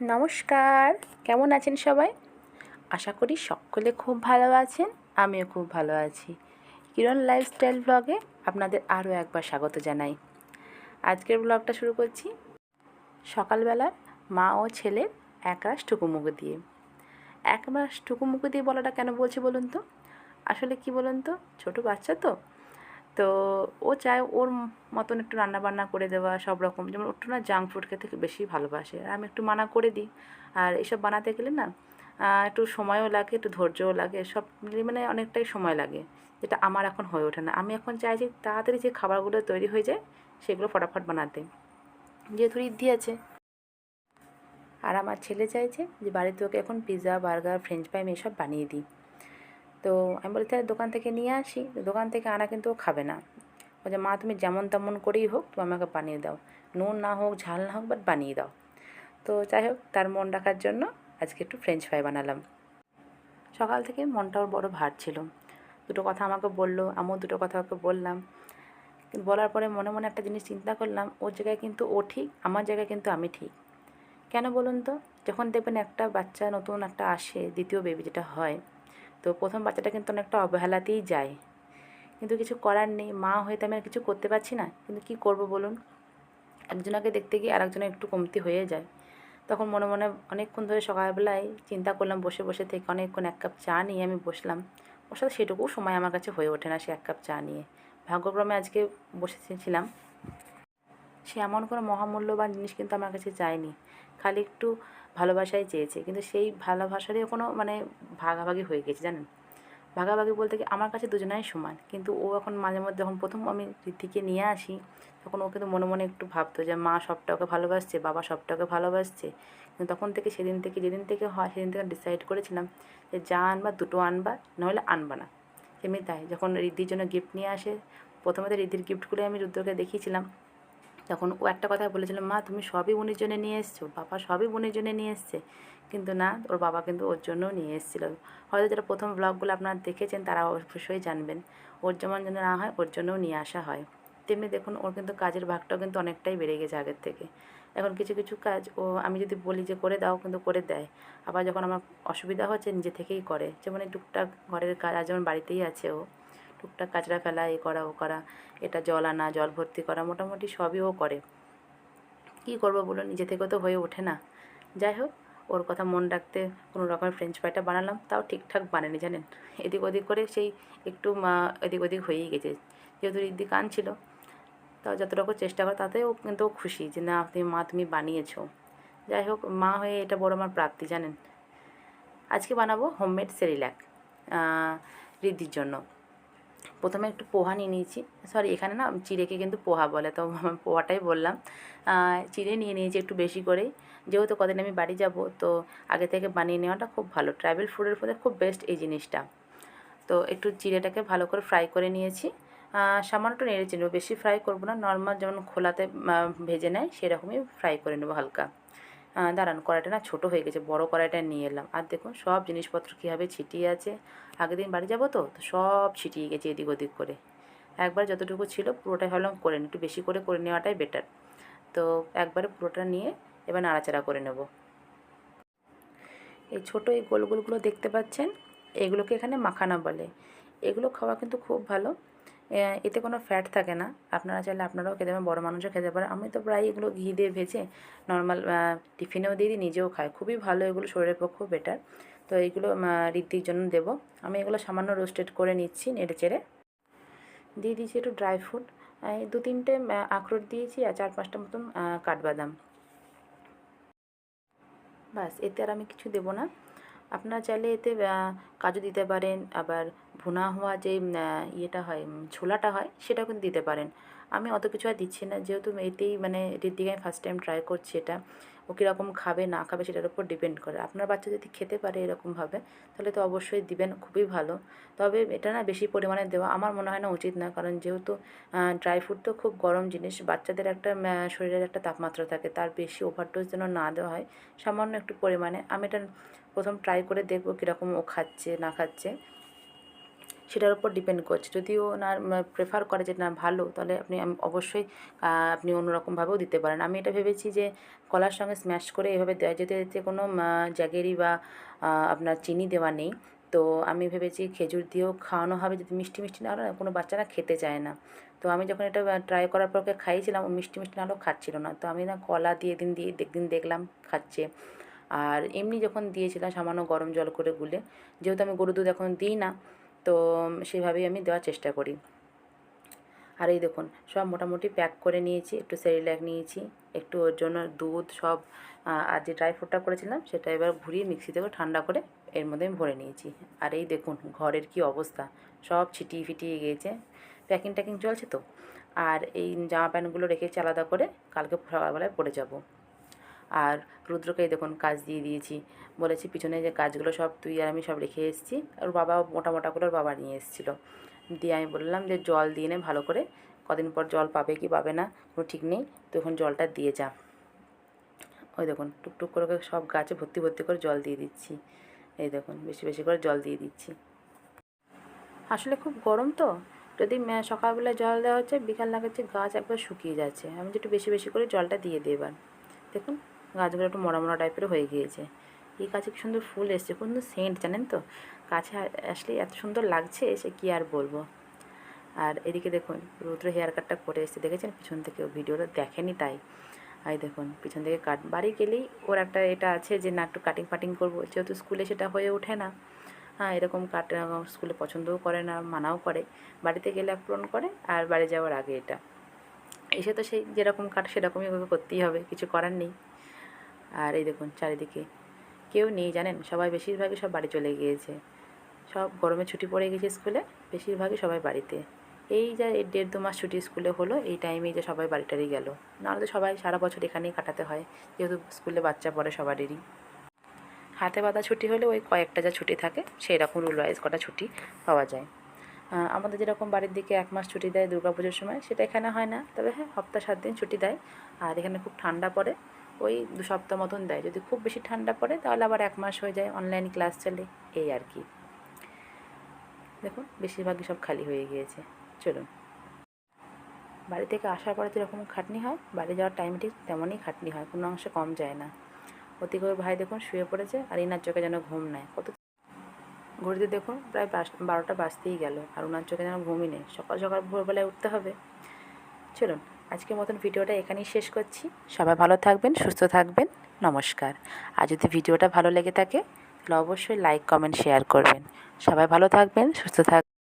নমস্কার, কেমন আছেন সবাই? আশা করি সকলে খুব ভালো আছেন। আমিও খুব ভালো আছি। কিরণ লাইফস্টাইল ব্লগে আপনাদের আরও একবার স্বাগত জানাই। আজকের ব্লগটা শুরু করছি সকালবেলার মা ও ছেলের একরাশ টুকুমুকু দিয়ে। একরাশ টুকুমুকু দিয়ে বলাটা কেন বলছি বলুন তো? আসলে কি বলুন তো, ছোটো বাচ্চা তো ও চায় ওর মতন একটু রান্নাবান্না করে দেওয়া সব রকম। যেমন একটু না জাঙ্ক ফুড খেতে বেশি ভালোবাসে, আর আমি একটু মানা করে দিই। আর এসব বানাতে গেলে না একটু সময়ও লাগে, একটু ধৈর্যও লাগে, সব মিলিয়ে মানে অনেকটাই সময় লাগে, যেটা আমার এখন হয়ে ওঠে না। আমি এখন চাই যে তাড়াতাড়ি যে খাবারগুলো তৈরি হয়ে যায় সেগুলো ফটাফট বানাতে, যেহেতু ঋদ্ধি আছে। আর আমার ছেলে চাইছে যে বাড়িতে ওকে এখন পিৎজা, বার্গার, ফ্রেঞ্চ ফ্রাই এসব বানিয়ে দিই। তো আমি বলি তাহলে দোকান থেকে নিয়ে আসি। দোকান থেকে আনা কিন্তু ও খাবে না। বলছে মা তুমি যেমন তেমন করেই হোক তুমি আমাকে বানিয়ে দাও, নুন না হোক ঝাল না হোক বাট বানিয়ে দাও। তো যাই হোক, তার মন রাখার জন্য আজকে একটু ফ্রেঞ্চ ফ্রাই বানালাম। সকাল থেকে মনটা ওর বড় ভার ছিল। দুটো কথা আমাকে বললো, আমিও দুটো কথা ওকে বললাম। কিন্তু বলার পরে মনে মনে একটা জিনিস চিন্তা করলাম, ওর জায়গায় কিন্তু ও ঠিক, আমার জায়গায় কিন্তু আমি ঠিক। কেন বলুন তো? যখন দেখবেন একটা বাচ্চা নতুন একটা আসে, দ্বিতীয় বেবি যেটা হয়, তো প্রথম বাচ্চাটা কিন্তু অনেকটা অবহেলাতেই যায়। কিন্তু কিছু করার নেই, মা হয়ে তো আমি আর কিছু করতে পারছি না। কিন্তু কী করব বলুন? একজনকে দেখতে গিয়ে আরেকজনের একটু কমতি হয়ে যায়। তখন মনে মনে অনেকক্ষণ ধরে সকালবেলায় চিন্তা করলাম, বসে বসে থেকে অনেকক্ষণ এক কাপ চা নিয়ে আমি বসলাম। ওর সাথে সেটুকুও সময় আমার কাছে হয়ে ওঠে না সে এক কাপ চা নিয়ে। ভাগ্যক্রমে আজকে বসেছিলাম। সে এমন কোনো মহামূল্যবান জিনিস কিন্তু আমার কাছে চায়নি, খালি একটু ভালোবাসাই চেয়েছে। কিন্তু সেই ভালোবাসারই কোনো মানে ভাগাভাগি হয়ে গেছে জানেন। ভাগাভাগি বলতে কি আমার কাছে দুজনাই সমান। কিন্তু ও এখন মাঝে মধ্যে যখন প্রথম আমি ঋদ্ধিকে নিয়ে আসি, তখন ও কিন্তু মনে মনে একটু ভাবতো যে মা সবটা ওকে ভালোবাসছে, বাবা সবটা ওকে ভালোবাসছে। কিন্তু তখন থেকে সেদিন থেকে যেদিন থেকে হয় সেদিন থেকে ডিসাইড করেছিলাম যে যা আনবা দুটো আনবা, নাহলে আনবা না। এমনি তাই যখন ঋদ্ধির জন্য গিফট নিয়ে আসে, প্রথমে তো ঋদ্ধির গিফটগুলো আমি রুদ্রকে দেখিয়েছিলাম। তখন ও একটা কথা বলেছিল, মা তুমি সবই বোনের জন্য নিয়ে এসছো, বাবা সবই বোনের জন্য নিয়ে এসছে। কিন্তু না, ওর বাবা কিন্তু ওর জন্যও নিয়ে এসেছিল। হয়তো যারা প্রথম ব্লগগুলো আপনারা দেখেছেন তারা অবশ্যই জানবেন, ওর যেমন যেন না হয় ওর জন্যও নিয়ে আসা হয়। তেমনি দেখুন ওর কিন্তু কাজের ভাগটাও কিন্তু অনেকটাই বেড়ে গেছে আগের থেকে। এখন কিছু কিছু কাজ ও আমি যদি বলি যে করে দাও কিন্তু করে দেয়। আবার যখন আমার অসুবিধা হচ্ছে নিজে থেকেই করে। যেমন এই টুকটাক ঘরের কাজ, আজ যেমন বাড়িতেই আছে ও, টুকটাক কাচড়া ফেলা, এ করা ও করা, এটা জল আনা, জল ভর্তি করা, মোটামুটি সবই ও করে। কী করবো বলুন, নিজে থেকেও তো হয়ে ওঠে না। যাই হোক, ওর কথা মন রাখতে কোনো রকমের ফ্রেঞ্চ ফ্রাইটা বানালাম, তাও ঠিকঠাক বানায়নি জানেন। এদিক ওদিক করে সেই একটু এদিক ওদিক হয়েই গেছে। যেহেতু ঋদ্ধি কাঁদছিল, তাও যতটুকু চেষ্টা করে তাতেও কিন্তু ও খুশি যে না তুমি মা তুমি বানিয়েছো। যাই হোক, মা হয়ে এটা বড় আমার প্রাপ্তি জানেন। আজকে বানাবো হোমমেড সেরিল্যাক ঋদ্ধির জন্য। প্রথমে একটু পোহা নিয়ে নিয়েছি, সরি এখানে না চিড়েকে কিন্তু পোহা বলে, তো পোহাটাই বললাম। চিড়ে নিয়ে নিয়েছি একটু বেশি করেই, যেহেতু কদিন আমি বাড়ি যাব, তো আগে থেকে বানিয়ে নেওয়াটা খুব ভালো। ট্রাভেল ফুডের মধ্যে খুব বেস্ট এই জিনিসটা। তো একটু চিড়েটাকে ভালো করে ফ্রাই করে নিয়েছি। সামান্য একটু নেড়ে চেড়ে, বেশি ফ্রাই করবো না, নর্মাল যেমন খোলাতে ভেজে নেয় সেরকমই ফ্রাই করে নেবো হালকা। দাঁড়ান, কড়াইটা না ছোটো হয়ে গেছে, বড় কড়াইটা নিয়ে এলাম। আর দেখুন সব জিনিসপত্র কীভাবে ছিটিয়ে আছে। আগের দিন বাড়ি যাবো তো সব ছিটিয়ে গেছে এদিক ওদিক করে। একবার যতটুকু ছিল পুরোটাই ভাবলাম করে নিই, একটু বেশি করে করে নেওয়াটাই বেটার। তো একবারে পুরোটা নিয়ে এবার নাড়াচাড়া করে নেব। এই ছোটো এই গোল গোলগুলো দেখতে পাচ্ছেন, এগুলোকে এখানে মাখানা বলে। এগুলো খাওয়া কিন্তু খুব ভালো, এতে কোনো ফ্যাট থাকে না। আপনারা চাইলে আপনারাও খেতে পারেন, বড়ো মানুষও খেতে পারে। আমি তো প্রায় এগুলো ঘি দিয়ে ভেজে নর্মাল টিফিনেও দিয়ে দিই, নিজেও খাই, খুবই ভালো, এগুলো শরীরের পক্ষেও বেটার। তো এইগুলো ঋদ্ধির জন্য দেবো। আমি এগুলো সামান্য রোস্টেড করে নিচ্ছি নেড়ে চেড়ে। দিয়ে দিয়েছি একটু ড্রাই ফ্রুট, এই 2-3টে আখরোট দিয়েছি, আর 4-5টা মতন কাঠবাদাম। ব্যাস, এতে আর আমি কিছু দেবো না। আপনারা চাইলে এতে কাজু দিতে পারেন, আবার ভুনা হওয়া যে ইয়েটা হয়, ছোলাটা হয় সেটাও কিন্তু দিতে পারেন। আমি অত কিছু আর দিচ্ছি না, যেহেতু এতেই মানে ঋদ্ধিকে আমি ফার্স্ট টাইম ট্রাই করছি এটা। ও কীরকম খাবে না খাবে সেটার উপর ডিপেন্ড করে। আপনার বাচ্চা যদি খেতে পারে এরকমভাবে, তাহলে তো অবশ্যই দিবেন, খুবই ভালো। তবে এটা না বেশি পরিমাণে দেওয়া আমার মনে হয় না উচিত না, কারণ যেহেতু ড্রাই ফ্রুট তো খুব গরম জিনিস, বাচ্চাদের একটা শরীরের একটা তাপমাত্রা থাকে, তার বেশি ওভারডোজ যেন না দেওয়া হয়, সামান্য একটু পরিমাণে। আমি এটা প্রথম ট্রাই করে দেখবো কীরকম ও খাচ্ছে না খাচ্ছে। সেটার উপর ডিপেন্ড করছে। যদি ও না প্রেফার করে যে না ভালো, তাহলে অবশ্যই আপনি অন্যরকমভাবেও দিতে পারেন। আমি এটা ভেবেছি যে কলার সঙ্গে স্ম্যাশ করে এভাবে দেওয়া, যেতে এতে কোনো জ্যাগেরি বা আপনার চিনি দেওয়া নেই। তো আমি ভেবেছি খেজুর দিয়েও খাওয়ানো হবে, যদি মিষ্টি মিষ্টি না হলে না কোনো বাচ্চারা খেতে চায় না। তো আমি যখন এটা ট্রাই করার পর ওকে খাইয়েছিলাম, ও মিষ্টি মিষ্টি না হলেও খাচ্ছিল না। তো আমি না কলা দিয়ে একদিন দেখলাম খাচ্ছে। আর এমনি যখন দিয়েছিলাম সামান্য গরম জল করে গুলে, যেহেতু আমি গরুর দুধ এখন দিই না, তো সেভাবেই আমি দেওয়ার চেষ্টা করি। আর এই দেখুন সব মোটামুটি প্যাক করে নিয়েছি, একটু সেরিল্যাক নিয়েছি, একটু ওর জন্য দুধ সব, আর যে ড্রাই ফ্রুটটা করেছিলাম সেটা এবার ঘুরিয়ে মিক্সিতে করে ঠান্ডা করে এর মধ্যে আমি ভরে নিয়েছি। আর এই দেখুন ঘরের কি অবস্থা, সব ছিটিয়ে ফিটিয়ে গিয়েছে, প্যাকিং ট্যাকিং চলছে তো। আর এই জামা প্যান্টগুলো রেখেছি আলাদা করে, কালকে সকালবেলায় পরে যাব। আর রুদ্রকে দেখুন কাজ দিয়ে দিয়েছি, বলেছি পিছনে যে কাজগুলো সব তুই আর আমি সব রেখে এসেছি। আর বাবা মোটা মোটা করে ওর বাবা নিয়ে এসেছিলো, দিয়ে আমি বললাম যে জল দিয়ে নে ভালো করে, কদিন পর জল পাবে কি পাবে না কোনো ঠিক নেই, তো এখন জলটা দিয়ে যা। ওই দেখুন টুকটুক করে সব গাছে ভর্তি ভর্তি করে জল দিয়ে দিচ্ছি। এই দেখুন বেশি বেশি করে জল দিয়ে দিচ্ছি। আসলে খুব গরম তো, যদি সকালবেলা জল দেওয়া হচ্ছে, বিকাল লাগাচ্ছে গাছ একবার শুকিয়ে যাচ্ছে। আমি একটু বেশি বেশি করে জলটা দিয়ে দিই এবার। দেখুন গাছগুলো একটু মরা মরা টাইপের হয়ে গিয়েছে। এই গাছে কি সুন্দর ফুল এসছে, খুব সুন্দর সেন্ট, জানেন তো। কাছে আসলে এত সুন্দর লাগছে, সে কী আর বলবো। আর এদিকে দেখুন রুদ্র হেয়ার কাটটা করে এসছে, দেখেছেন পিছন থেকে, ভিডিওটা দেখেনি তাই। আর দেখুন পিছন থেকে বাড়ি গেলেই ওর একটা এটা আছে যে না একটু কাটিং ফাটিং করবো, যেহেতু স্কুলে সেটা হয়ে ওঠে না। হ্যাঁ এরকম স্কুলে পছন্দও করে না, মানাও করে। বাড়িতে গেলে এক পূরণ করে, আর বাড়ি যাওয়ার আগে এটা। এসে তো সেই যেরকম কাটে সেরকমই ওকে করতেই হবে, কিছু করার নেই। আর এই দেখুন চারিদিকে কেউ নেই জানেন, সবাই বেশিরভাগই সব বাড়ি চলে গিয়েছে। সব গরমে ছুটি পড়ে গেছে স্কুলে, বেশিরভাগই সবাই বাড়িতে। এই যা 1.5-2 মাস ছুটি স্কুলে হলো, এই টাইমেই যে সবাই বাড়িটারি গেল। নাহলে তো সবাই সারা বছর এখানেই কাটাতে হয়, যেহেতু স্কুলে বাচ্চা পড়ে সবারই। হাতে বাঁধা ছুটি হলে ওই কয়েকটা যা ছুটি থাকে সেই রকম রুল ওয়াইজ কটা ছুটি পাওয়া যায়। আমাদের যেরকম বাড়ির দিকে 1 মাস ছুটি দেয় দুর্গাপুজোর সময়, সেটা এখানে হয় না, তবে হ্যাঁ সপ্তাহে 7 দিন ছুটি দেয়। আর এখানে খুব ঠান্ডা পড়ে, ওই 2 সপ্তাহ মতন দেয়। যদি খুব বেশি ঠান্ডা পড়ে তাহলে আবার 1 মাস হয়ে যায়, অনলাইন ক্লাস চলে, এই আর কি। দেখুন বেশিরভাগই সব খালি হয়ে গিয়েছে। চলুন, বাড়ি থেকে আসার পরে যেরকম খাটনি হয়, বাড়ি যাওয়ার টাইমে ঠিক তেমনই খাটনি হয়, কোনো অংশে কম যায় না। ওদিকে ওর ভাই দেখুন শুয়ে পড়েছে, আর ইনার চোখে যেন ঘুম নেয়। ঘড়িতে দেখুন প্রায় 12টা বাজতেই গেল, আর ওনার চোখে যেন ঘুমই নেই। সকাল সকাল ভোরবেলায় উঠতে হবে। চলুন আজকের মতন ভিডিওটা এখানেই শেষ করছি। সবাই ভালো থাকবেন, সুস্থ থাকবেন, নমস্কার। আর যদি ভিডিওটা ভালো লেগে থাকে তাহলে অবশ্যই লাইক কমেন্ট শেয়ার করবেন। সবাই ভালো থাকবেন, সুস্থ থাকবেন।